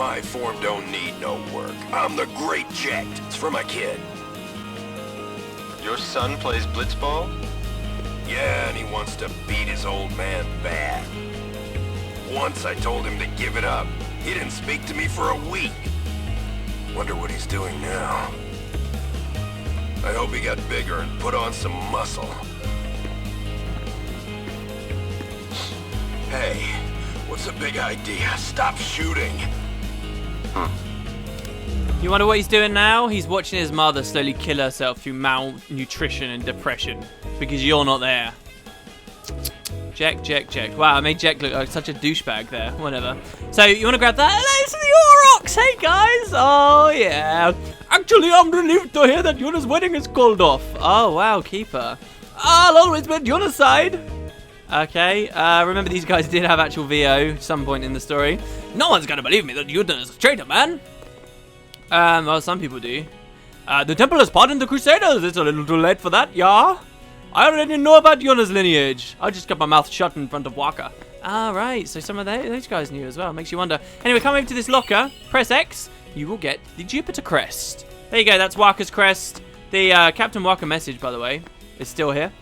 My form don't need no work. I'm the Great Jacked. It's for my kid. Your son plays blitzball? Yeah, and he wants to beat his old man bad. Once I told him to give it up. He didn't speak to me for a week. Wonder what he's doing now. I hope he got bigger and put on some muscle. Hey, what's the big idea? Stop shooting. You wonder what he's doing now? He's watching his mother slowly kill herself through malnutrition and depression because you're not there. Jack. Wow, I made Jack look like such a douchebag there. Whatever. So, you want to grab that? Hello to the Aurochs! Hey, guys! Oh, yeah. Actually, I'm relieved to hear that Yuna's wedding is called off. Oh, wow, Keeper. I'll always be on Yuna's side. Okay, remember these guys did have actual VO at some point in the story. No one's gonna believe me that Yuna is a traitor, man. Well, some people do. The temple has pardoned the Crusaders. It's a little too late for that, yeah? I already know about Yuna's lineage. I just kept my mouth shut in front of Waka. Right, so some of those guys knew as well. Makes you wonder. Anyway, come over to this locker. Press X. You will get the Jupiter crest. There you go, that's Waka's crest. The Captain Waka message, by the way, is still here.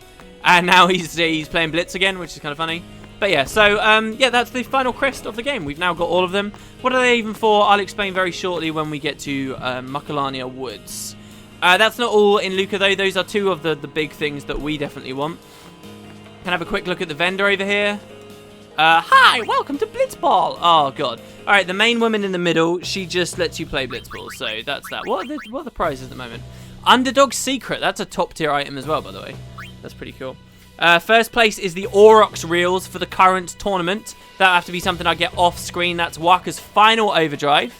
And now he's playing Blitz again, which is kind of funny. But yeah, so yeah, that's the final crest of the game. We've now got all of them. What are they even for? I'll explain very shortly when we get to Muckalania Woods. That's not all in Luca though. Those are two of the big things that we definitely want. Can I have a quick look at the vendor over here? Hi, welcome to Blitzball. Oh god. All right, the main woman in the middle, she just lets you play Blitzball. So that's that. What are the prizes at the moment? Underdog Secret. That's a top tier item as well, by the way. That's pretty cool. First place is the Aurochs reels for the current tournament. That'll have to be something I get off screen. That's Waka's final overdrive.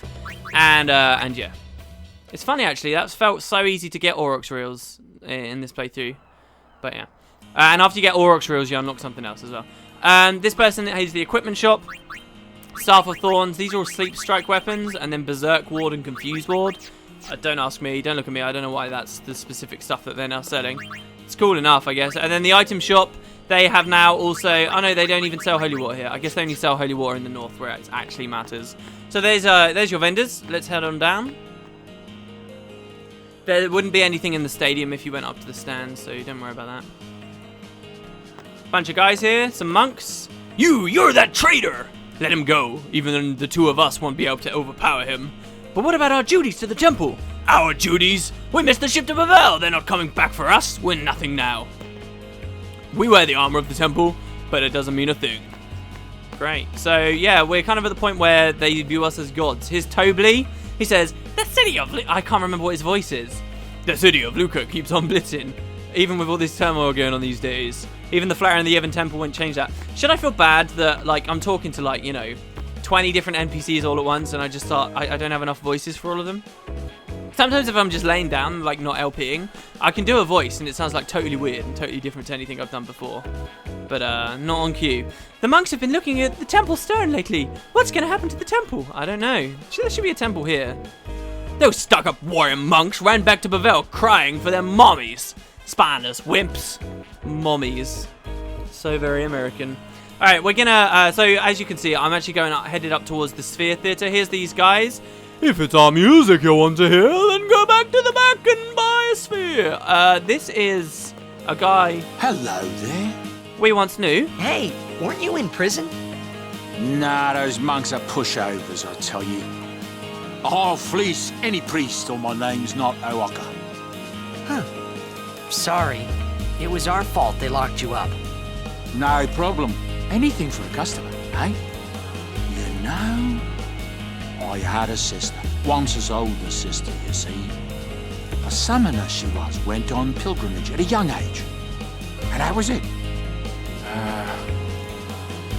And yeah. It's funny, actually. That's felt so easy to get Aurochs reels in this playthrough. But yeah. And after you get Aurochs reels, you unlock something else as well. This person has the equipment shop. Staff of Thorns. These are all sleep strike weapons. And then Berserk Ward and Confuse Ward. Don't ask me. Don't look at me. I don't know why that's the specific stuff that they're now selling. It's cool enough, I guess. And then the item shop, they have now also... Oh, no, they don't even sell holy water here. I guess they only sell holy water in the north, where it actually matters. So there's your vendors. Let's head on down. There wouldn't be anything in the stadium if you went up to the stand, so don't worry about that. Bunch of guys here. Some monks. You're that traitor! Let him go. Even the two of us won't be able to overpower him. But what about our duties to the temple? Our duties? We missed the ship to Bavel. They're not coming back for us. We're nothing now. We wear the armor of the temple, but it doesn't mean a thing. Great. So, yeah, we're kind of at the point where they view us as gods. Here's Tobly. He says, the city of... I can't remember what his voice is. The city of Luca keeps on blitzing. Even with all this turmoil going on these days. Even the Flare and the Yevon Temple won't change that. Should I feel bad that, like, I'm talking to, like, you know, 20 different NPCs all at once and I just thought I don't have enough voices for all of them? Sometimes if I'm just laying down, like not LPing, I can do a voice and it sounds like totally weird and totally different to anything I've done before. But not on cue. The monks have been looking at the temple stone lately. What's going to happen to the temple? I don't know. There should be a temple here. Those stuck-up warrior monks ran back to Bavel crying for their mommies. Spineless wimps. Mommies. So very American. Alright, we're gonna, so as you can see, I'm actually headed up towards the Sphere Theatre. Here's these guys. If it's our music you want to hear, then go back to the back and buy a sphere. This is a guy... Hello there. We once knew. Hey, weren't you in prison? Nah, those monks are pushovers, I tell you. I'll fleece any priest or my name's not Oaka. Huh. Sorry. It was our fault they locked you up. No problem. Anything for a customer, eh? You know, I had a sister, once as old as sister, you see. A summoner she was, went on pilgrimage at a young age. And that was it.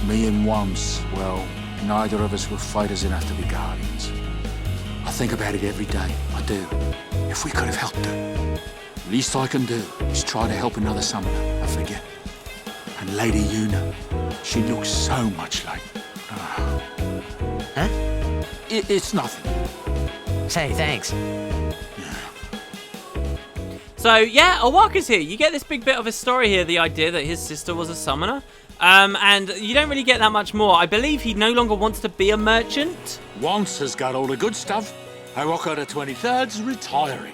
Me and once, well, neither of us were fighters enough to be guardians. I think about it every day, I do. If we could have helped her. Least I can do is try to help another summoner, I figure. And Lady Yuna, she looks so much like... Huh? It's nothing. Say, thanks. So, yeah, Owaka's here. You get this big bit of his story here, the idea that his sister was a summoner. And you don't really get that much more. I believe he no longer wants to be a merchant. Once has got all the good stuff. Hiroka the 23rd's retiring.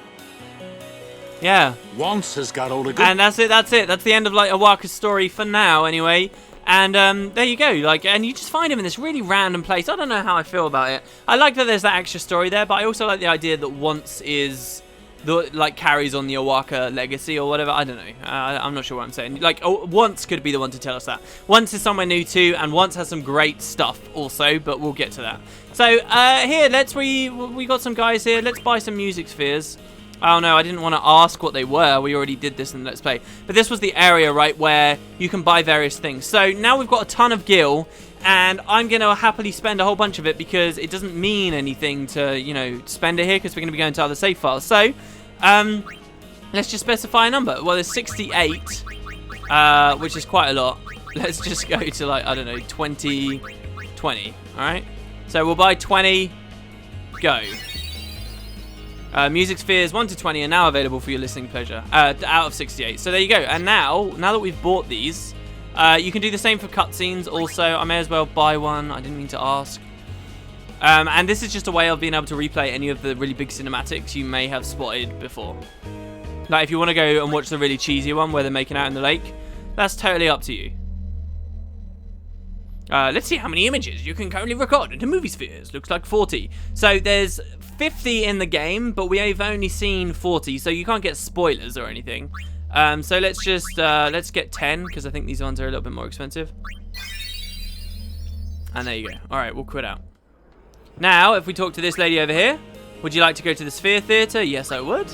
Yeah. Once has got all the good... And that's it. That's the end of, like, Awaka's story for now, anyway. And there you go. Like, and you just find him in this really random place. I don't know how I feel about it. I like that there's that extra story there, but I also like the idea that Once is... carries on the Awaka legacy or whatever. I don't know. I'm not sure what I'm saying. Like, Once could be the one to tell us that. Once is somewhere new too, and Once has some great stuff also, but we'll get to that. So, here, we got some guys here. Let's buy some music spheres. Oh no, I didn't want to ask what they were. We already did this in Let's Play. But this was the area, right, where you can buy various things. So, now we've got a ton of gil, and I'm going to happily spend a whole bunch of it because it doesn't mean anything to, you know, spend it here because we're going to be going to other save files. So, let's just specify a number. Well, there's 68, which is quite a lot. Let's just go to, like, I don't know, 20, alright? So we'll buy 20, go. Music spheres 1 to 20 are now available for your listening pleasure, out of 68. So there you go. And now that we've bought these, you can do the same for cutscenes also. I may as well buy one. I didn't mean to ask. And this is just a way of being able to replay any of the really big cinematics you may have spotted before. Like, if you want to go and watch the really cheesy one where they're making out in the lake, that's totally up to you. Let's see how many images you can currently record into movie spheres. Looks like 40. So there's 50 in the game, but we've only seen 40, so you can't get spoilers or anything. So let's just, let's get 10, because I think these ones are a little bit more expensive. And there you go. Alright, we'll quit out. Now, if we talk to this lady over here, would you like to go to the Sphere Theatre? Yes, I would.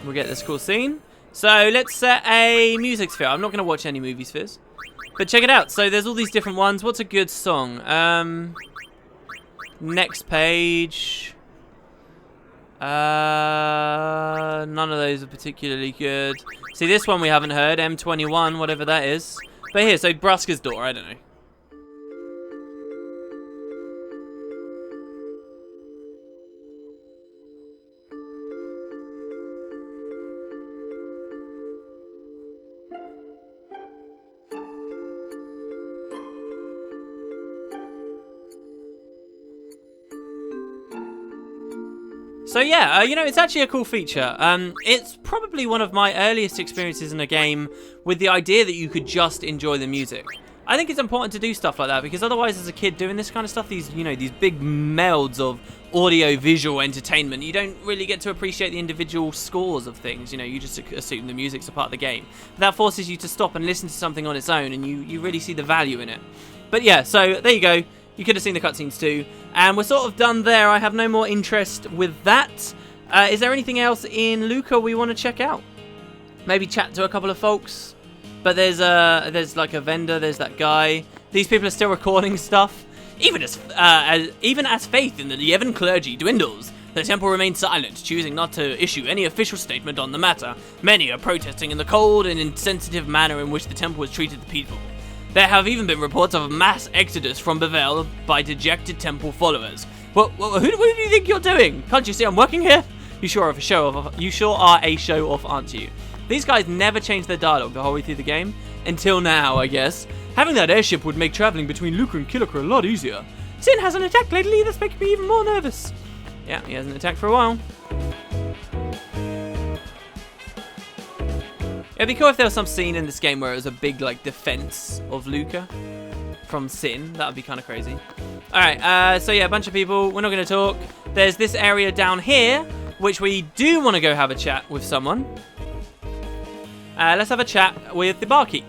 We'll get this cool scene. So, let's set a music sphere. I'm not going to watch any movie spheres. But check it out. So, there's all these different ones. What's a good song? Next page. None of those are particularly good. See, this one we haven't heard. M21, whatever that is. But here, so Bruska's Door, I don't know. So yeah, you know, it's actually a cool feature. It's probably one of my earliest experiences in a game with the idea that you could just enjoy the music. I think it's important to do stuff like that because otherwise, as a kid doing this kind of stuff, these big melds of audio-visual entertainment, you don't really get to appreciate the individual scores of things. You know, you just assume the music's a part of the game. That forces you to stop and listen to something on its own, and you really see the value in it. But yeah, so there you go. You could have seen the cutscenes too. And we're sort of done there. I have no more interest with that. Is there anything else in Luca we want to check out? Maybe chat to a couple of folks. But there's like a vendor. There's that guy. These people are still recording stuff. Even as faith in the Yevon clergy dwindles, the temple remains silent, choosing not to issue any official statement on the matter. Many are protesting in the cold and insensitive manner in which the temple has treated the people. There have even been reports of a mass exodus from Bevel by dejected temple followers. Well, who do you think you're doing? Can't you see I'm working here? You sure are a show-off, aren't you? These guys never change their dialogue the whole way through the game. Until now, I guess. Having that airship would make traveling between Luca and Kilika a lot easier. Sin hasn't attacked lately, that's making me even more nervous. Yeah, he hasn't attacked for a while. It'd be cool if there was some scene in this game where it was a big, like, defense of Luca from Sin. That would be kind of crazy. Alright, so yeah, a bunch of people. We're not going to talk. There's this area down here, which we do want to go have a chat with someone. Let's have a chat with the barkeep.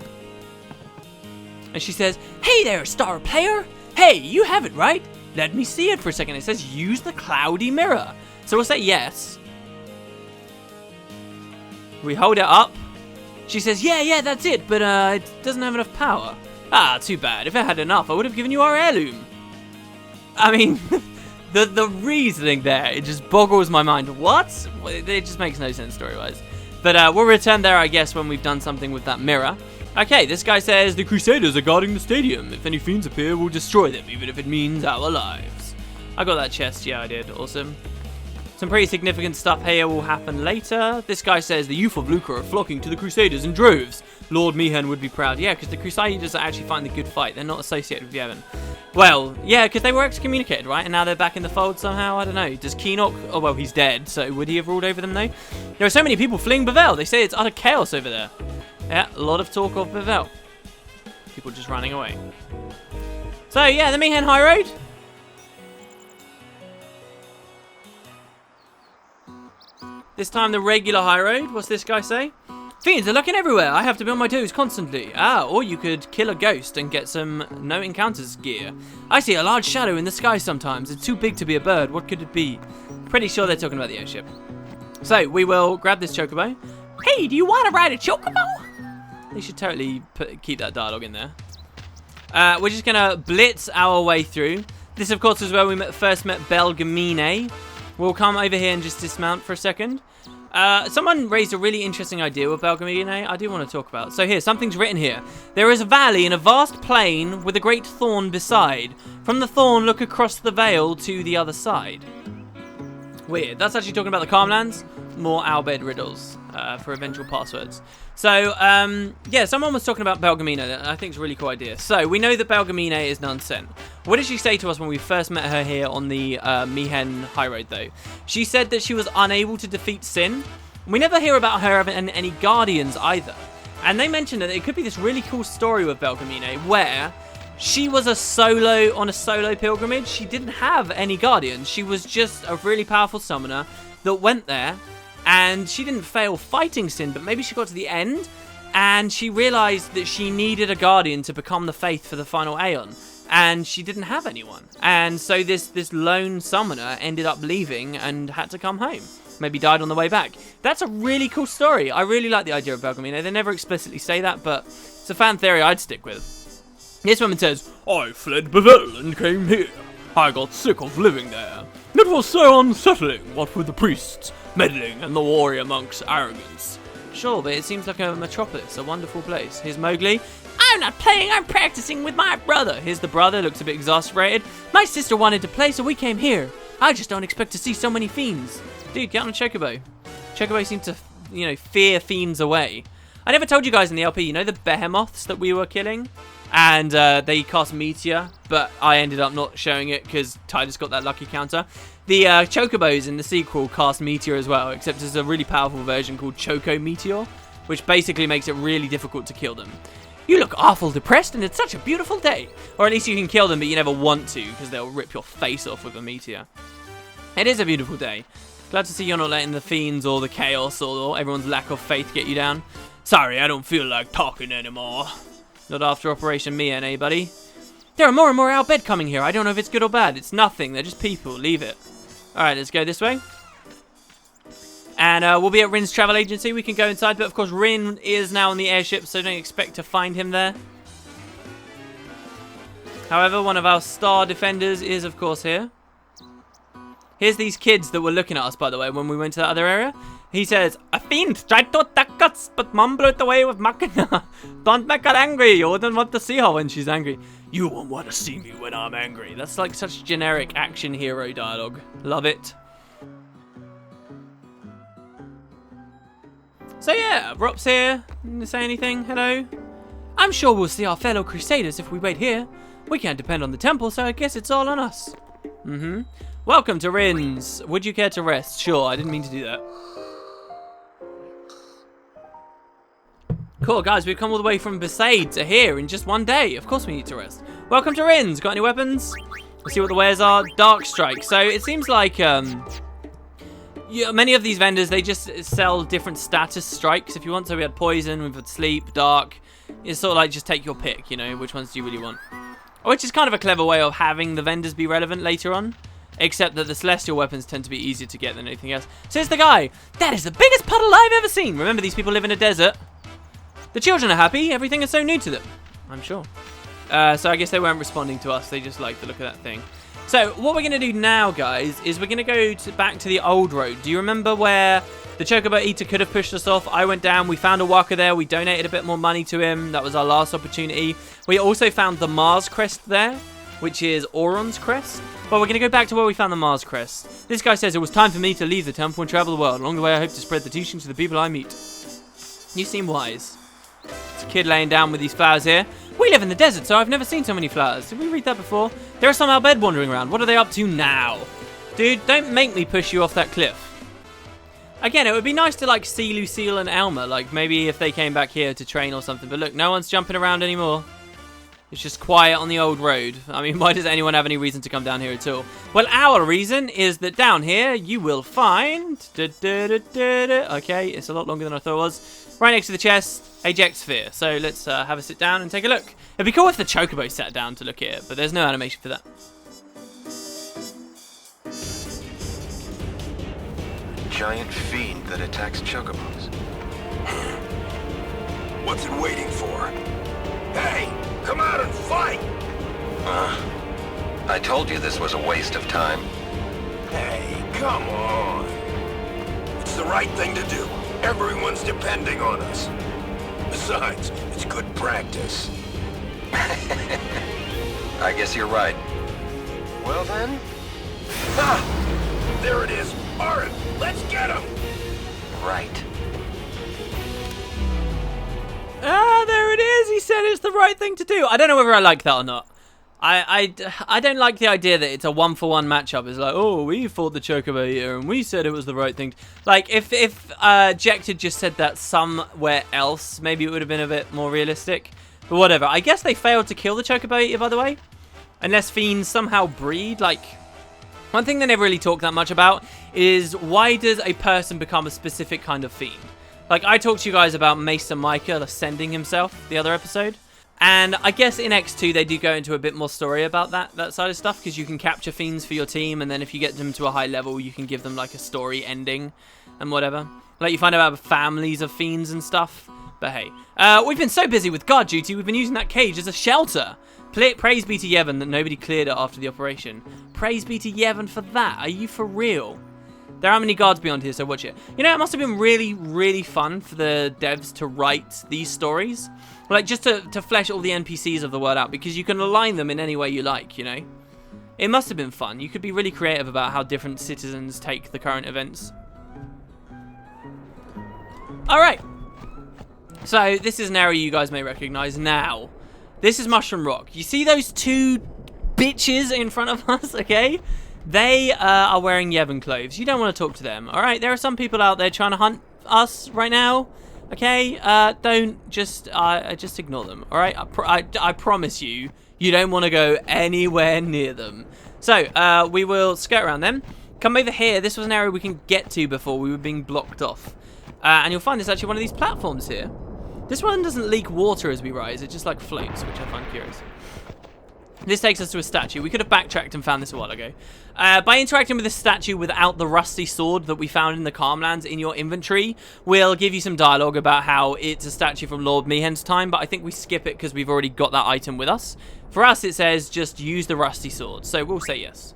And she says, "Hey there, star player. Hey, you have it, right? Let me see it for a second." It says, "Use the cloudy mirror." So we'll say yes. We hold it up. She says, yeah, that's it, but it doesn't have enough power. Ah, too bad. If it had enough, I would have given you our heirloom. I mean, the reasoning there, it just boggles my mind. What? It just makes no sense story-wise. But we'll return there, I guess, when we've done something with that mirror. Okay, this guy says, "The Crusaders are guarding the stadium. If any fiends appear, we'll destroy them, even if it means our lives." I got that chest. Yeah, I did. Awesome. Some pretty significant stuff here will happen later. This guy says the youth of Lucca are flocking to the Crusaders in droves. Lord Meehan would be proud. Yeah, because the Crusaders are actually fighting the good fight. They're not associated with Yevon. Well, yeah, because they were excommunicated, right? And now they're back in the fold somehow. I don't know. Does Keenock... Oh, well, he's dead. So would he have ruled over them, though? There are so many people fleeing Bavel. They say it's utter chaos over there. Yeah, a lot of talk of Bavel. People just running away. So, yeah, the Meehan High Road. This time the regular high road. What's this guy say? Fiends are lurking everywhere. I have to be on my toes constantly. Or you could kill a ghost and get some no encounters gear. I see a large shadow in the sky sometimes. It's too big to be a bird. What could it be? Pretty sure they're talking about the airship. So we will grab this chocobo. Hey, do you want to ride a chocobo? They should totally keep that dialogue in there. We're just going to blitz our way through. This, of course, is where we first met Belgamine. We'll come over here and just dismount for a second. Someone raised a really interesting idea with Belgamine I do want to talk about. So here, something's written here. There is a valley and a vast plain with a great thorn beside. From the thorn, look across the vale to the other side. Weird. That's actually talking about the Calmlands. More Albed riddles for eventual passwords. So, yeah, someone was talking about Belgamine that I think is a really cool idea. So, we know that Belgamine is Nunsent. What did she say to us when we first met her here on the Meehan High Road, though? She said that she was unable to defeat Sin. We never hear about her having any guardians either. And they mentioned that it could be this really cool story with Belgamine where she was on a solo pilgrimage. She didn't have any guardians. She was just a really powerful summoner that went there. And she didn't fail fighting Sin, but maybe she got to the end and she realized that she needed a guardian to become the faith for the final Aeon. And she didn't have anyone. And so this lone summoner ended up leaving and had to come home. Maybe died on the way back. That's a really cool story. I really like the idea of Belgamine. They never explicitly say that, but it's a fan theory I'd stick with. This woman says, I fled Bavel and came here. I got sick of living there. It was so unsettling, what with the priests meddling and the warrior monks' arrogance. Sure, but it seems like a metropolis, a wonderful place. Here's Mowgli. I'm not playing, I'm practicing with my brother. Here's the brother, looks a bit exasperated. My sister wanted to play, so we came here. I just don't expect to see so many fiends. Dude, get on a chocobo. Chocobo seem to, fear fiends away. I never told you guys in the LP, the behemoths that we were killing? And they cast Meteor, but I ended up not showing it because Titus got that lucky counter. The Chocobos in the sequel cast Meteor as well, except there's a really powerful version called Choco Meteor, which basically makes it really difficult to kill them. You look awful depressed and it's such a beautiful day. Or at least you can kill them, but you never want to because they'll rip your face off with a Meteor. It is a beautiful day. Glad to see you're not letting the fiends or the chaos or everyone's lack of faith get you down. Sorry, I don't feel like talking anymore. Not after Operation Meehan, eh, buddy? There are more and more Albed coming here. I don't know if it's good or bad. It's nothing. They're just people. Leave it. Alright, let's go this way. And we'll be at Rin's travel agency. We can go inside, but of course Rin is now on the airship, so don't expect to find him there. However, one of our star defenders is, of course, here. Here's these kids that were looking at us, by the way, when we went to that other area. He says, a fiend tried to attack us, but Mom blew it away with Machina. Don't make her angry. You wouldn't want to see her when she's angry. You won't want to see me when I'm angry. That's like such generic action hero dialogue. Love it. So yeah, Rop's here. Didn't say anything. Hello. I'm sure we'll see our fellow Crusaders if we wait here. We can't depend on the temple, so I guess it's all on us. Welcome to Rin's. Would you care to rest? Sure, I didn't mean to do that. Cool, guys, we've come all the way from Besaid to here in just one day. Of course we need to rest. Welcome to Rin's. Got any weapons? Let's see what the wares are. Dark Strike. So it seems like many of these vendors, they just sell different status strikes if you want. So we had Poison, we've had Sleep, Dark. It's sort of like just take your pick, which ones do you really want? Which is kind of a clever way of having the vendors be relevant later on. Except that the celestial weapons tend to be easier to get than anything else. Says the guy, that is the biggest puddle I've ever seen. Remember, these people live in a desert. The children are happy. Everything is so new to them. I'm sure. So I guess they weren't responding to us. They just like the look of that thing. So what we're going to do now, guys, is we're going to go back to the old road. Do you remember where the Chocobo Eater could have pushed us off? I went down. We found a Waka there. We donated a bit more money to him. That was our last opportunity. We also found the Mars crest there, which is Auron's crest. But we're going to go back to where we found the Mars crest. This guy says, it was time for me to leave the temple and travel the world. Along the way, I hope to spread the teachings to the people I meet. You seem wise. It's a kid laying down with these flowers here. We live in the desert, so I've never seen so many flowers. Did we read that before? There are some out bed wandering around. What are they up to now? Dude, don't make me push you off that cliff. Again, it would be nice to, like, see Lucille and Elmer. Like, maybe if they came back here to train or something. But look, no one's jumping around anymore. It's just quiet on the old road. I mean, why does anyone have any reason to come down here at all? Well, our reason is that down here you will find... Okay, it's a lot longer than I thought it was. Right next to the chest, a Ject sphere. So let's have a sit down and take a look. It'd be cool if the Chocobo sat down to look at it, but there's no animation for that. Giant fiend that attacks chocobos. What's it waiting for? Hey, come out and fight! I told you this was a waste of time. Hey, come on. It's the right thing to do. Everyone's depending on us. Besides, it's good practice. I guess you're right. Well then? Ah! There it is. Alright, let's get him! Right. Ah, there it is. He said it's the right thing to do. I don't know whether I like that or not. I don't like the idea that it's a 1-for-1 matchup. It's like, oh, we fought the Chocobo here and we said it was the right thing. Like, if Ject had just said that somewhere else, maybe it would have been a bit more realistic. But whatever. I guess they failed to kill the Chocobo eater, by the way. Unless fiends somehow breed. Like, one thing they never really talk that much about is why does a person become a specific kind of fiend? Like, I talked to you guys about Maester Micah ascending himself the other episode. And I guess in X2 they do go into a bit more story about that side of stuff, because you can capture fiends for your team, and then if you get them to a high level, you can give them like a story ending and whatever. Like, you find out about families of fiends and stuff. But hey, we've been so busy with guard duty, we've been using that cage as a shelter. Praise be to Yevon that nobody cleared it after the operation. Praise be to Yevon for that. Are you for real? There are many guards beyond here, so watch it. You know, it must have been really, really fun for the devs to write these stories. Like, just to flesh all the NPCs of the world out, because you can align them in any way you like, you know? It must have been fun. You could be really creative about how different citizens take the current events. Alright. So, this is an area you guys may recognize now. This is Mushroom Rock. You see those two bitches in front of us, okay? They are wearing Yevon clothes. You don't want to talk to them, alright? There are some people out there trying to hunt us right now. Okay, don't just ignore them, all right? I promise you, you don't want to go anywhere near them. So, we will skirt around them. Come over here. This was an area we can get to before we were being blocked off. And you'll find there's actually one of these platforms here. This one doesn't leak water as we rise. It just, like, floats, which I find curious. This takes us to a statue. We could have backtracked and found this a while ago. By interacting with this statue without the rusty sword that we found in the Calmlands in your inventory, we'll give you some dialogue about how it's a statue from Lord Meehan's time, but I think we skip it because we've already got that item with us. For us, it says just use the rusty sword, so we'll say yes.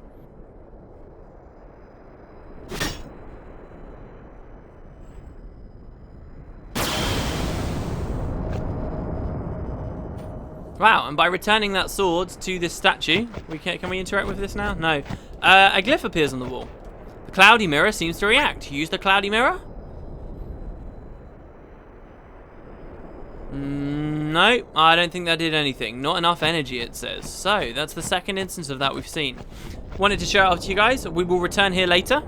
Wow, and by returning that sword to this statue, can we interact with this now? No. A glyph appears on the wall. The cloudy mirror seems to react. Use the cloudy mirror? No, I don't think that did anything. Not enough energy, it says. So, that's the second instance of that we've seen. Wanted to show it off to you guys. We will return here later.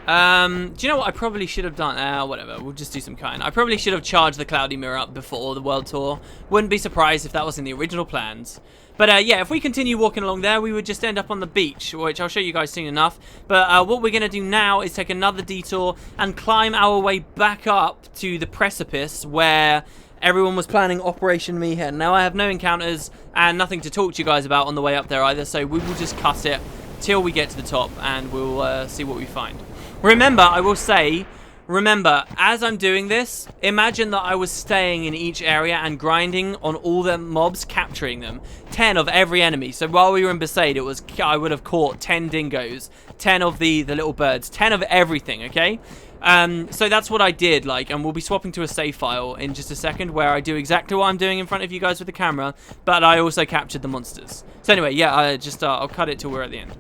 Do you know what I probably should have done? Whatever, we'll just do some kind. I probably should have charged the cloudy mirror up before the world tour. Wouldn't be surprised if that was in the original plans. But yeah, if we continue walking along there, we would just end up on the beach, which I'll show you guys soon enough. But what we're going to do now is take another detour and climb our way back up to the precipice where everyone was planning Operation Meehan. Now, I have no encounters and nothing to talk to you guys about on the way up there either, so we will just cut it till we get to the top and we'll see what we find. Remember, I will say, as I'm doing this, imagine that I was staying in each area and grinding on all the mobs, capturing them. 10 of every enemy. So while we were in Besaid, I would have caught 10 dingoes, 10 of the little birds, 10 of everything, okay? So that's what I did, like, and we'll be swapping to a save file in just a second where I do exactly what I'm doing in front of you guys with the camera, but I also captured the monsters. So anyway, yeah, I'll cut it till we're at the end.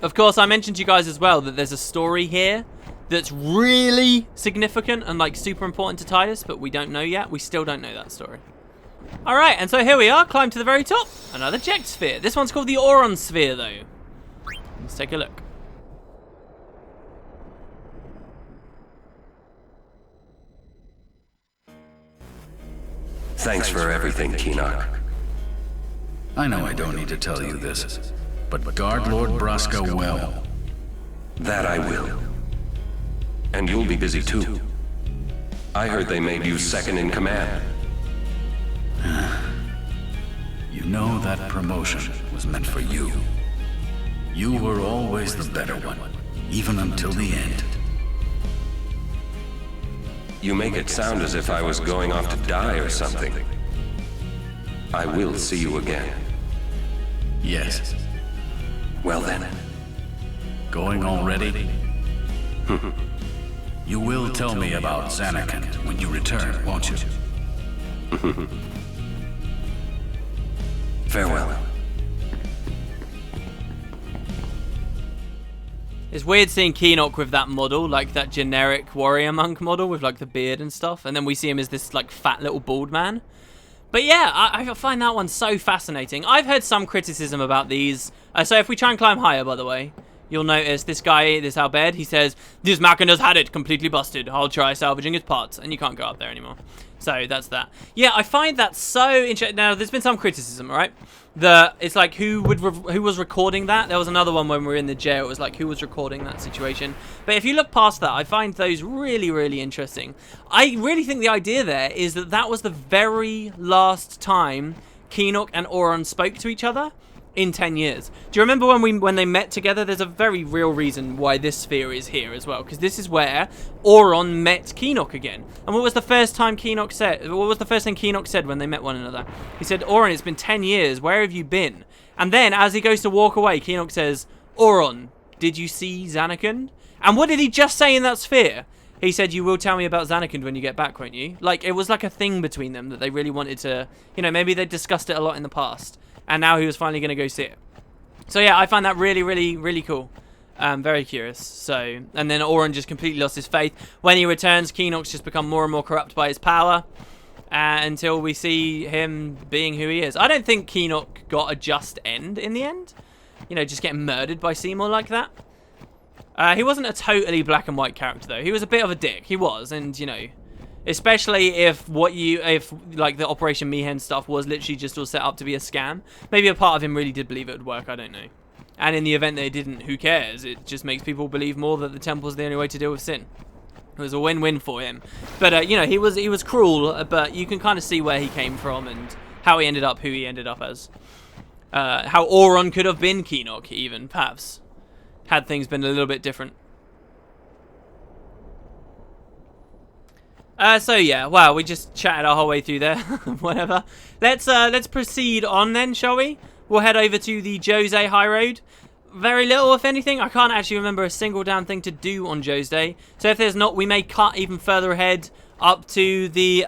Of course, I mentioned to you guys as well that there's a story here that's really significant and, like, super important to Titus, but we don't know yet. We still don't know that story. Alright, and so here we are, climb to the very top. Another Ject sphere. This one's called the Auron sphere, though. Let's take a look. Thanks for everything, Keenock. I know I don't need to tell you this, but guard Lord Brasco well. That I will. And you'll be busy too. I heard they made you second in command. You know that promotion was meant for you. You were always the better one, even until the end. You make it sound as if I was going off to die or something. I will see you again. Yes. Well then. Going already? You will tell me about Zanarkand when you return, won't you? Farewell. It's weird seeing Keenock with that model, like that generic warrior monk model with like the beard and stuff, and then we see him as this like fat little bald man. But yeah, I find that one so fascinating. I've heard some criticism about these. So if we try and climb higher, by the way, you'll notice this guy, this Albed, he says, "This Machinna's had it completely busted. I'll try salvaging its parts," and you can't go up there anymore. So that's that. Yeah, I find that so interesting. Now, there's been some criticism, right? It's like who was recording that? There was another one when we were in the jail. It was like who was recording that situation. But if you look past that, I find those really, really interesting. I really think the idea there is that that was the very last time Keenock and Auron spoke to each other in 10 years. Do you remember when they met together? There's a very real reason why this sphere is here as well, because this is where Auron met Keenock again. And what was the first thing Keenock said when they met one another? He said, "Auron, it's been 10 years. Where have you been?" And then as he goes to walk away, Keenock says, "Auron, did you see Zanarkand?" And what did he just say in that sphere? He said, "You will tell me about Zanarkand when you get back, won't you?" Like, it was like a thing between them that they really wanted to, you know, maybe they discussed it a lot in the past. And now he was finally going to go see it. So yeah, I find that really, really, really cool. Very curious. So, and then Auron just completely lost his faith. When he returns, Keenock's just become more and more corrupt by his power. Until we see him being who he is. I don't think Keenock got a just end in the end. You know, just getting murdered by Seymour like that. He wasn't a totally black and white character though. He was a bit of a dick. He was, and you know, especially if like the Operation Mayhem stuff was literally just all set up to be a scam. Maybe a part of him really did believe it would work, I don't know. And in the event that it didn't, who cares? It just makes people believe more that the temple's the only way to deal with sin. It was a win-win for him. But you know, he was cruel, but you can kind of see where he came from and how he ended up who he ended up as. How Auron could have been Keenock even, perhaps, had things been a little bit different. So yeah, wow, we just chatted our whole way through there. Whatever. Let's proceed on then, shall we? We'll head over to the Jose High Road. Very little, if anything. I can't actually remember a single damn thing to do on Jose. So if there's not, we may cut even further ahead up to the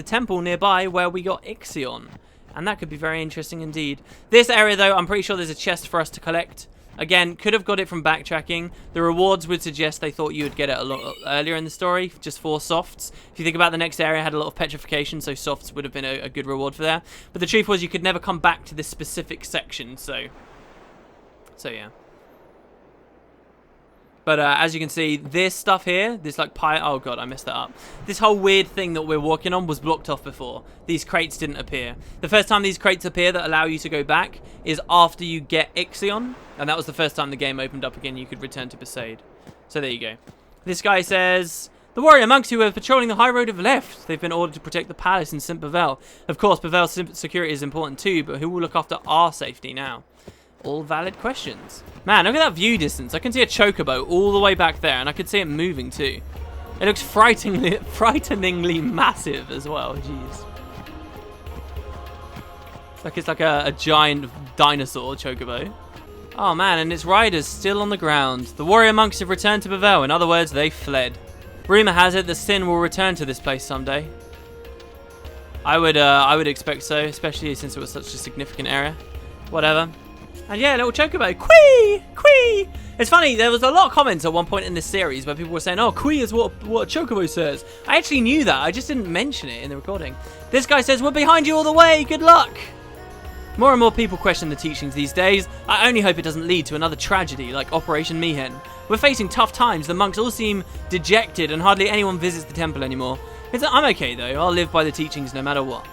temple nearby where we got Ixion. And that could be very interesting indeed. This area, though, I'm pretty sure there's a chest for us to collect. Again, could have got it from backtracking. The rewards would suggest they thought you would get it a lot earlier in the story, just for softs. If you think about the next area, it had a lot of petrification, so softs would have been a good reward for there. But the truth was you could never come back to this specific section, so yeah. But as you can see, this stuff here, this like oh god, I messed that up. This whole weird thing that we're walking on was blocked off before. These crates didn't appear. The first time these crates appear that allow you to go back is after you get Ixion. And that was the first time the game opened up again, you could return to Besaid. So there you go. This guy says, "The warrior monks who were patrolling the high road have left. They've been ordered to protect the palace in St. Pavel. Of course, Pavel's security is important too, but who will look after our safety now?" All valid questions. Man, look at that view distance. I can see a chocobo all the way back there, and I could see it moving too. It looks frighteningly massive as well. Jeez. It's like a giant dinosaur chocobo. Oh man, and its riders still on the ground. The warrior monks have returned to Pavel. In other words, they fled. Rumor has it that Sin will return to this place someday. I would expect so, especially since it was such a significant area. Whatever. And yeah, little chocobo. Quee! Quee! It's funny, there was a lot of comments at one point in this series where people were saying, oh, Quee is what a chocobo says. I actually knew that, I just didn't mention it in the recording. This guy says, we're behind you all the way, good luck! More and more people question the teachings these days. I only hope it doesn't lead to another tragedy like Operation Mihen. We're facing tough times, the monks all seem dejected and hardly anyone visits the temple anymore. I'm okay though, I'll live by the teachings no matter what.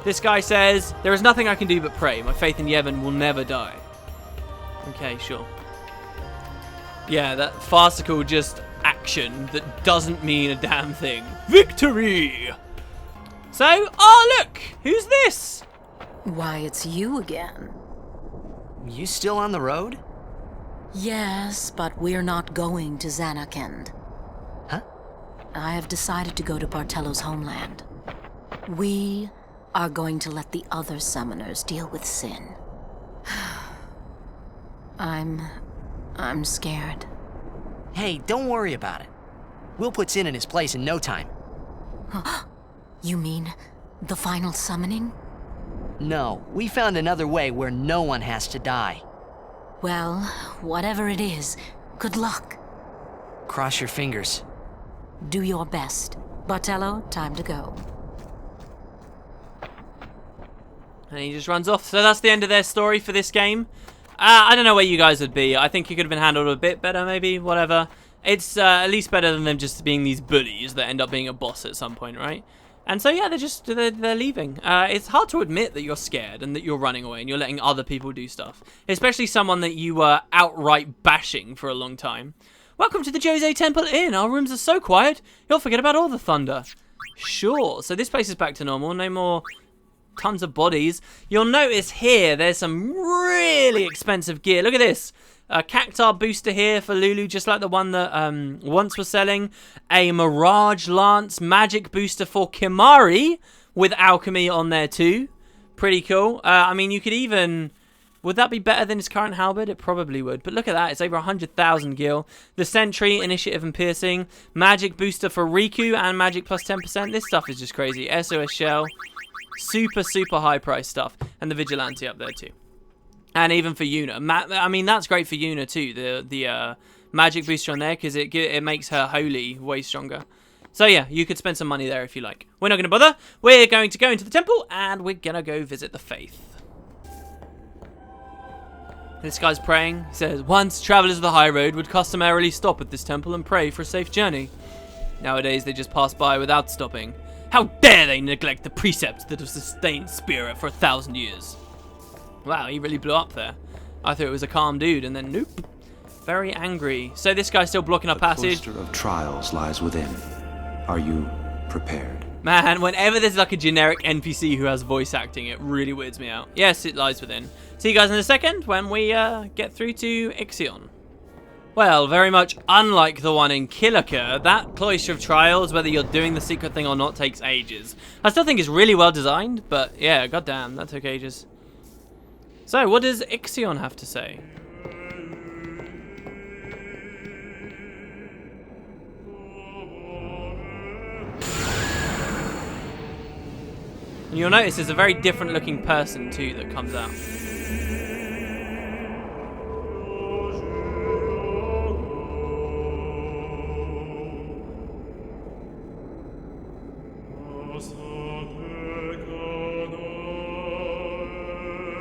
This guy says, there is nothing I can do but pray. My faith in Yevon will never die. Okay, sure. Yeah, that farcical just action that doesn't mean a damn thing. Victory! So, oh look! Who's this? Why, it's you again. You still on the road? Yes, but we're not going to Zanarkand. Huh? I have decided to go to Bartello's homeland. We are going to let the other summoners deal with Sin. I'm scared. Hey, don't worry about it. We'll put Sin in his place in no time. You mean the final summoning? No, we found another way where no one has to die. Well, whatever it is, good luck. Cross your fingers. Do your best. Bartello, time to go. And he just runs off. So that's the end of their story for this game. I don't know where you guys would be. I think it could have been handled a bit better, maybe. Whatever. It's at least better than them just being these bullies that end up being a boss at some point, right? And so yeah, they're leaving. It's hard to admit that you're scared and that you're running away and you're letting other people do stuff, especially someone that you were outright bashing for a long time. Welcome to the Jose Temple Inn. Our rooms are so quiet, you'll forget about all the thunder. Sure. So this place is back to normal. No more tons of bodies. You'll notice here there's some really expensive gear. Look at this. A Cactar booster here for Lulu, just like the one that once was selling. A Mirage Lance magic booster for Kimari with alchemy on there too. Pretty cool. I mean, you could even... Would that be better than his current halberd? It probably would. But look at that. It's over 100,000 gil. The Sentry, Initiative and Piercing. Magic booster for Riku and magic plus 10%. This stuff is just crazy. SOS Shell. Super, super high price stuff. And the Vigilante up there too. And even for Yuna. I mean, that's great for Yuna too. The magic booster on there, because it makes her holy way stronger. So yeah, you could spend some money there if you like. We're not going to bother. We're going to go into the temple and we're going to go visit the faith. This guy's praying. He says, once travelers of the high road would customarily stop at this temple and pray for a safe journey. Nowadays they just pass by without stopping. How dare they neglect the precepts that have sustained spirit for 1,000 years. Wow, he really blew up there. I thought it was a calm dude, and then nope. Very angry. So this guy's still blocking our passage. The cluster of trials lies within. Are you prepared? Man, whenever there's like a generic NPC who has voice acting, it really weirds me out. Yes, it lies within. See you guys in a second when we get through to Ixion. Well, very much unlike the one in Kilika, that Cloister of Trials, whether you're doing the secret thing or not, takes ages. I still think it's really well designed, but yeah, goddamn, that took ages. So, what does Ixion have to say? And you'll notice there's a very different looking person too that comes out.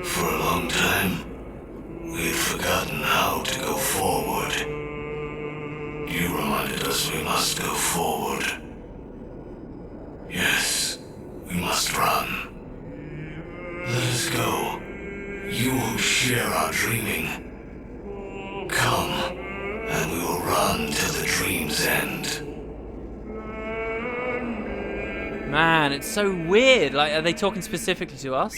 For a long time, we've forgotten how to go forward. You reminded us we must go forward. Yes, we must run. Let us go. You who share our dreaming. Come, and we will run till the dream's end. Man, it's so weird. Like, are they talking specifically to us?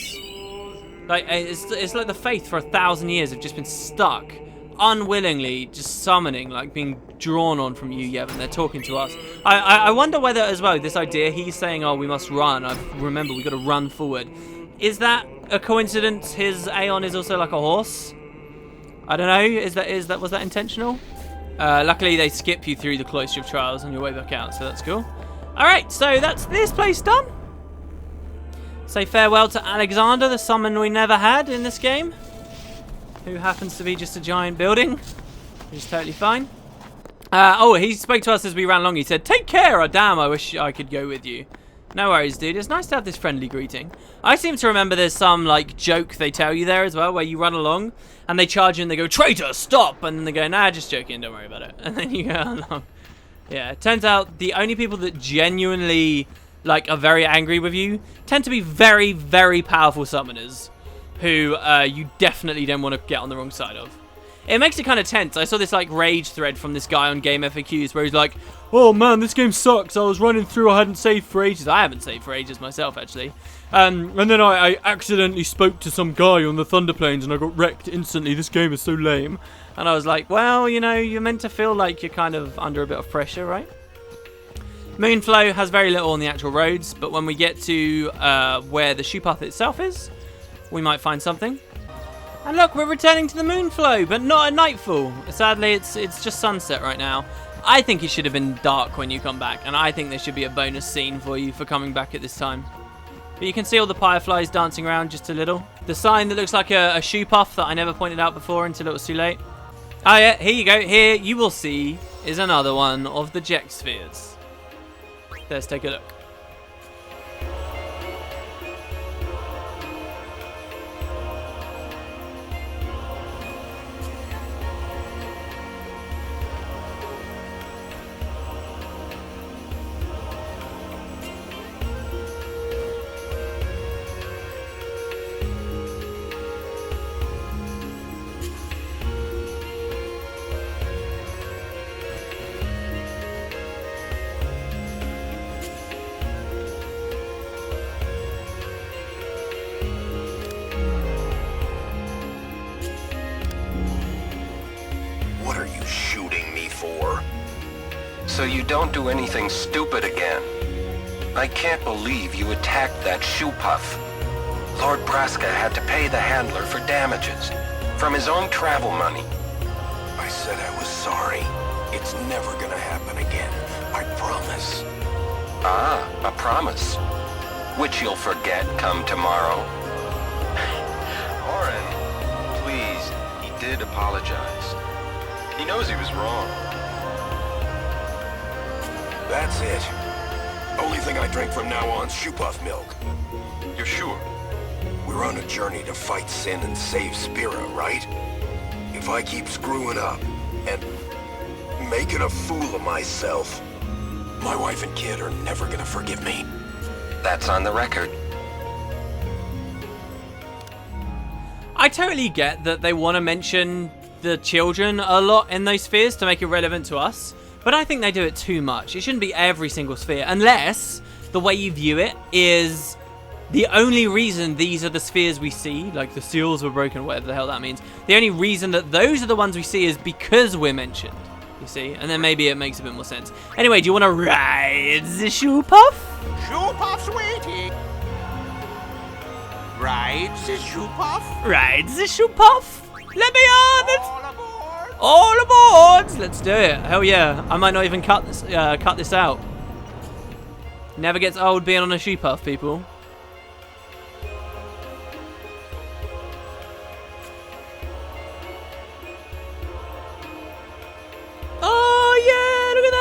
Like, it's like the faith for 1,000 years have just been stuck, unwillingly, just summoning, like being drawn on from you, Yevon. They're talking to us. I wonder whether, as well, this idea, he's saying, oh, we must run. Remember, we got to run forward. Is that a coincidence? His Aeon is also like a horse? I don't know. Was that intentional? Luckily, they skip you through the Cloister of Trials on your way back out, so that's cool. Alright, so that's this place done. Say farewell to Alexander, the summon we never had in this game, who happens to be just a giant building, which is totally fine. Oh, he spoke to us as we ran along. He said, "Take care." Oh, damn, I wish I could go with you. No worries, dude. It's nice to have this friendly greeting. I seem to remember there's some, like, joke they tell you there as well, where you run along, and they charge you and they go, "Traitor, stop!" And then they go, "Nah, just joking, don't worry about it." And then you go along. Yeah, it turns out the only people that genuinely, like, are very angry with you tend to be very, very powerful summoners who you definitely don't want to get on the wrong side of. It makes it kind of tense. I saw this, like, rage thread from this guy on Game FAQs where he's like, "Oh man, this game sucks. I was running through, I hadn't saved for ages." I haven't saved for ages myself, actually. And then I accidentally spoke to some guy on the Thunder Plains and I got wrecked instantly. This game is so lame. And I was like, well, you know, you're meant to feel like you're kind of under a bit of pressure, right? Moonflow has very little on the actual roads, but when we get to where the shoe path itself is, we might find something. And look, we're returning to the Moonflow, but not at nightfall. Sadly, it's just sunset right now. I think it should have been dark when you come back, and I think there should be a bonus scene for you for coming back at this time. But you can see all the fireflies dancing around just a little. The sign that looks like a shoe puff that I never pointed out before until it was too late. Oh yeah, here you go. Here you will see is another one of the Jex spheres. Let's take a look. What are you shooting me for? So you don't do anything stupid again. I can't believe you attacked that shoe puff. Lord Braska had to pay the handler for damages from his own travel money. I said I was sorry. It's never gonna happen again. I promise. Ah, a promise. Which you'll forget come tomorrow. Oren, please, he did apologize. He knows he was wrong. That's it. Only thing I drink from now on's shoe puff milk. You're sure? We're on a journey to fight sin and save Spira, right? If I keep screwing up and making a fool of myself, my wife and kid are never gonna forgive me. That's on the record. I totally get that they want to mention the children a lot in those spheres to make it relevant to us, but I think they do it too much. It shouldn't be every single sphere, unless the way you view it is the only reason these are the spheres we see, like the seals were broken, whatever the hell that means. The only reason that those are the ones we see is because we're mentioned, you see, and then maybe it makes a bit more sense. Anyway, do you want to ride the shoe puff? Shoe puff's waiting. Ride the shoe puff. Ride the shoe puff? Let me on! All aboard. All aboard! Let's do it. Hell yeah. I might not even cut this out. Never gets old being on a shoe puff, people. Oh yeah, look at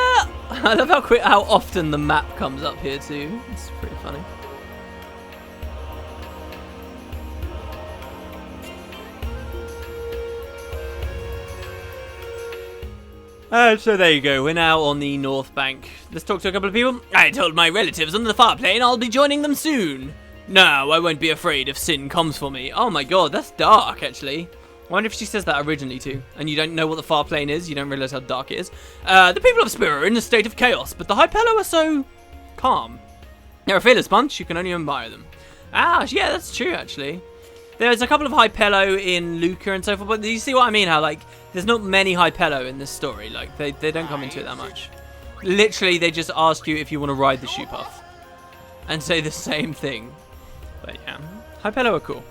that! I love how often the map comes up here too. It's pretty funny. So there you go, we're now on the north bank. Let's talk to a couple of people. I told my relatives on the farplane I'll be joining them soon. No, I won't be afraid if sin comes for me. Oh my god, that's dark, actually. I wonder if she says that originally too, and you don't know what the farplane is, you don't realise how dark it is. The people of Spira are in a state of chaos, but the Hypello are so calm. They're a fearless bunch, you can only admire them. Ah, yeah, that's true, actually. There's a couple of Hypello in Luca and so forth, but you see what I mean? How, like, there's not many Hypello in this story. Like, they don't come into it that much. Literally, they just ask you if you want to ride the shoe puff. And say the same thing. But yeah, Hypello are cool.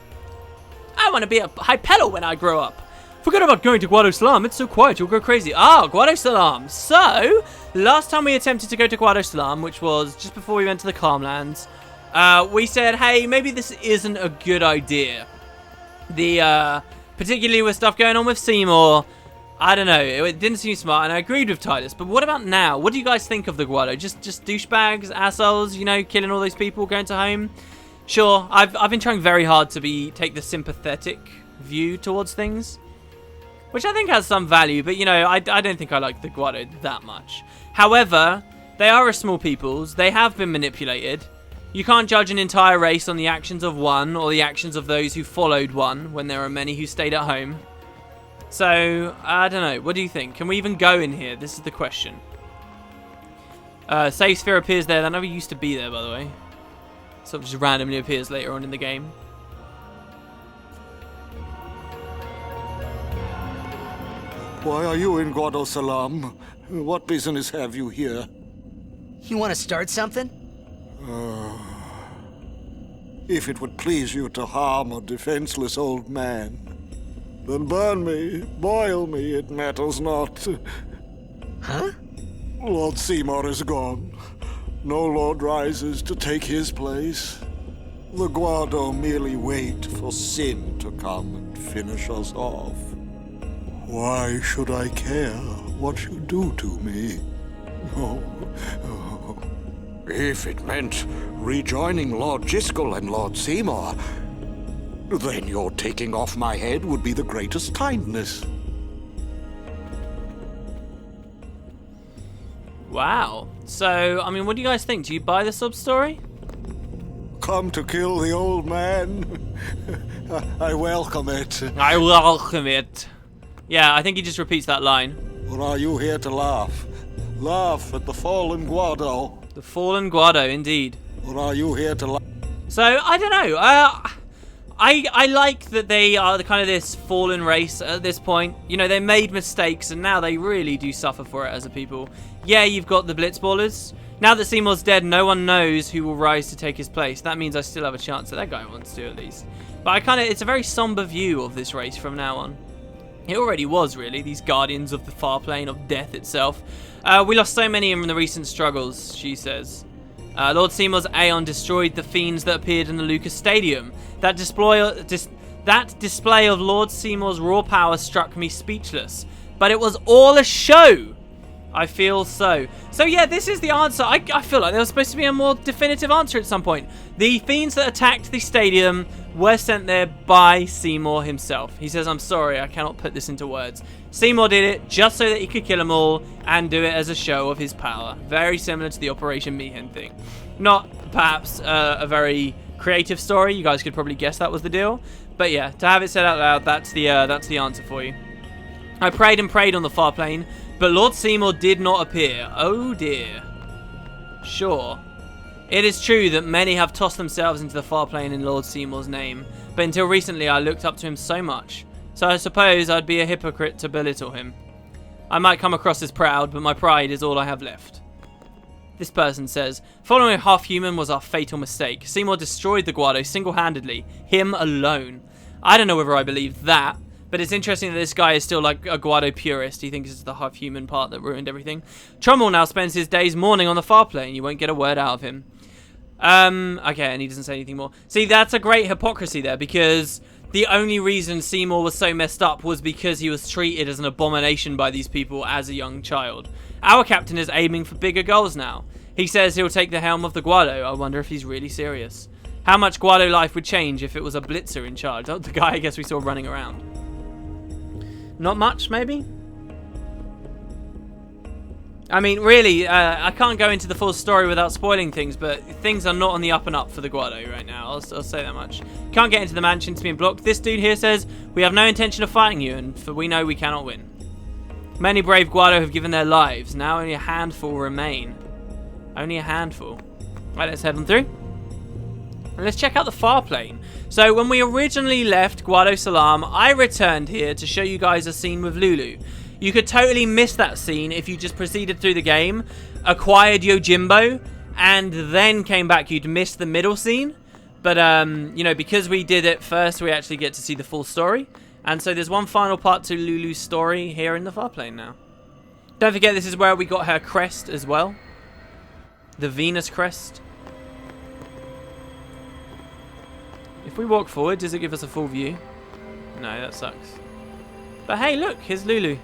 I want to be a Hypello when I grow up. Forget about going to Guado Salam. It's so quiet, you'll go crazy. Ah, Guado Salam. So, last time we attempted to go to Guado Salam, which was just before we went to the Calmlands, we said, hey, maybe this isn't a good idea. Particularly with stuff going on with Seymour, I don't know, it didn't seem smart, and I agreed with Titus. But what about now? What do you guys think of the Guado? Just douchebags, assholes, you know, killing all those people, going to home? Sure, I've been trying very hard to take the sympathetic view towards things, which I think has some value, but you know, I don't think I like the Guado that much. However, they are a small peoples, they have been manipulated. You can't judge an entire race on the actions of one, or the actions of those who followed one, when there are many who stayed at home. So, I don't know, what do you think? Can we even go in here? This is the question. Safe sphere appears there, that never used to be there, by the way. Sort of just randomly appears later on in the game. Why are you in Guado Salam? What business have you here? You want to start something? If it would please you to harm a defenseless old man, then burn me, boil me, it matters not. Huh? Lord Seymour is gone. No lord rises to take his place. The Guado merely wait for sin to come and finish us off. Why should I care what you do to me? Oh. If it meant rejoining Lord Jiskel and Lord Seymour, then your taking off my head would be the greatest kindness. Wow. So, I mean, what do you guys think? Do you buy the sub-story? Come to kill the old man? I welcome it. I welcome it. Yeah, I think he just repeats that line. Or are you here to laugh? Laugh at the fallen Guado. The fallen Guado, indeed. Or are you here to laugh? So, I don't know. I like that they are the kind of this fallen race at this point. You know, they made mistakes and now they really do suffer for it as a people. Yeah, you've got the Blitzballers. Now that Seymour's dead, no one knows who will rise to take his place. That means I still have a chance that guy wants to, at least. But it's a very somber view of this race from now on. It already was, really, these guardians of the far plane of death itself. We lost so many in the recent struggles, she says. Lord Seymour's Aeon destroyed the fiends that appeared in the Lucas Stadium. That display of Lord Seymour's raw power struck me speechless. But it was all a show! I feel so. So yeah, this is the answer. I feel like there was supposed to be a more definitive answer at some point. The fiends that attacked the stadium were sent there by Seymour himself. He says, I'm sorry, I cannot put this into words. Seymour did it just so that he could kill them all and do it as a show of his power. Very similar to the Operation Mayhem thing. Not perhaps a very creative story. You guys could probably guess that was the deal. But yeah, to have it said out loud, that's the answer for you. I prayed and prayed on the far plane, but Lord Seymour did not appear. Oh dear. Sure. It is true that many have tossed themselves into the far plane in Lord Seymour's name, but until recently I looked up to him so much, so I suppose I'd be a hypocrite to belittle him. I might come across as proud, but my pride is all I have left. This person says, following a half-human was our fatal mistake. Seymour destroyed the Guado single-handedly, him alone. I don't know whether I believe that, but it's interesting that this guy is still like a Guado purist. He thinks it's the half-human part that ruined everything. Tromell now spends his days mourning on the far plane. You won't get a word out of him. Okay, and he doesn't say anything more. See, that's a great hypocrisy there, because the only reason Seymour was so messed up was because he was treated as an abomination by these people as a young child. Our captain is aiming for bigger goals now. He says he'll take the helm of the Guado. I wonder if he's really serious. How much Guado life would change if it was a blitzer in charge? Oh, the guy I guess we saw running around. Not much, maybe? I mean, really, I can't go into the full story without spoiling things, but things are not on the up and up for the Guado right now. I'll say that much. Can't get into the mansion, it's being blocked. This dude here says, we have no intention of fighting you, and for we know we cannot win. Many brave Guado have given their lives. Now only a handful remain. Only a handful. Right, let's head on through. And let's check out the far plane. So when we originally left Guado Salam, I returned here to show you guys a scene with Lulu. You could totally miss that scene if you just proceeded through the game, acquired Yojimbo, and then came back. You'd miss the middle scene. But, you know, because we did it first, we actually get to see the full story. And so there's one final part to Lulu's story here in the farplane now. Don't forget, this is where we got her crest as well. The Venus crest. If we walk forward, does it give us a full view? No, that sucks. But hey, look, here's Lulu.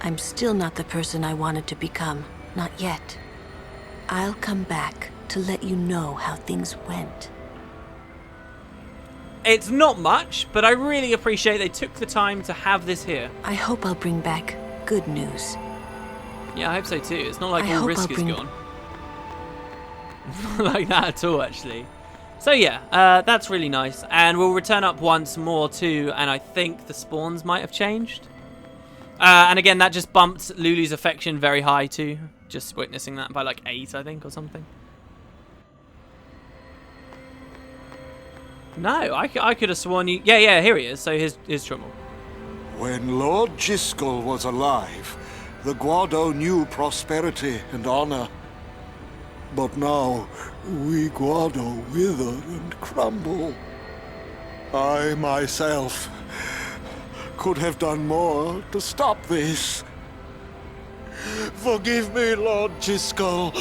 I'm still not the person I wanted to become. Not yet. I'll come back to let you know how things went. It's not much, but I really appreciate they took the time to have this here. I hope I'll bring back good news. Yeah, I hope so too. It's not like all risk is gone. Not like that at all, actually. So yeah, that's really nice. And we'll return up once more too, and I think the spawns might have changed. And again, that just bumped Lulu's affection very high too. Just witnessing that by like 8, I think, or something. No, I could have sworn you... Yeah, here he is. So here's Tromell. When Lord Giskel was alive, the Guado knew prosperity and honor. But now, we Guado wither and crumble. I myself could have done more to stop this. Forgive me, Lord Giskel.